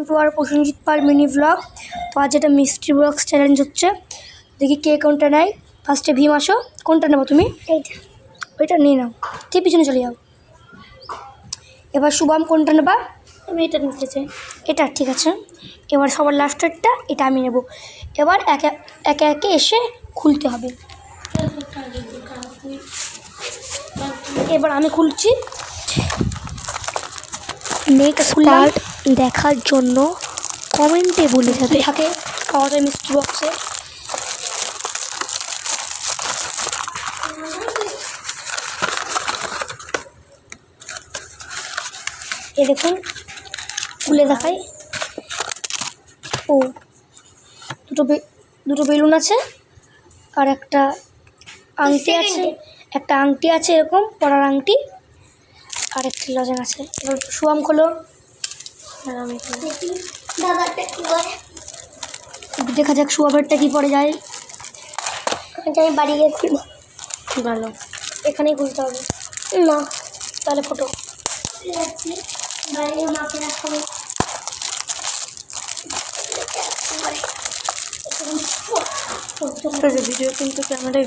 Two আর প্রসেনজিৎ পাল mini blog. তো আজ এটা মিস্ট্রি বক্স চ্যালেঞ্জ হচ্ছে, দেখি কে কোনটা নেয়। ফার্স্টে ভীম আসো, কোনটা নেবো তুমি? এইটা। ওইটা নিয়ে নাও, ঠিক পিছনে চলে যাও। এবার শুভম কোনটা নেবা? আমি এটা নিতে চাই। এটা ঠিক আছে। এবার সবার লাস্টেরটা এটা আমি নেব। এবার একে একে এসে খুলতে হবে। এবার আমি খুলছি। নেক্সট পার্ট দেখার জন্য কমেন্টে বলে যাবে। থাকে পাওয়া যায় মিস্ট্রি বক্সে। এ দেখুন, খুলে দেখাই। ও দুটো বেলুন আছে আর একটা আংটি আছে, এরকম পরার আংটি আর একটা লজেন আছে। এবার শুভম খোলো। দেখা যাক শুভমেরটা কি পড়ে যায়। আমি বাড়ি গিয়ে খুলবো। ভালো, এখানেই খুলতে হবে না, তাহলে ফটো ভিডিও কিন্তু ক্যামেরায়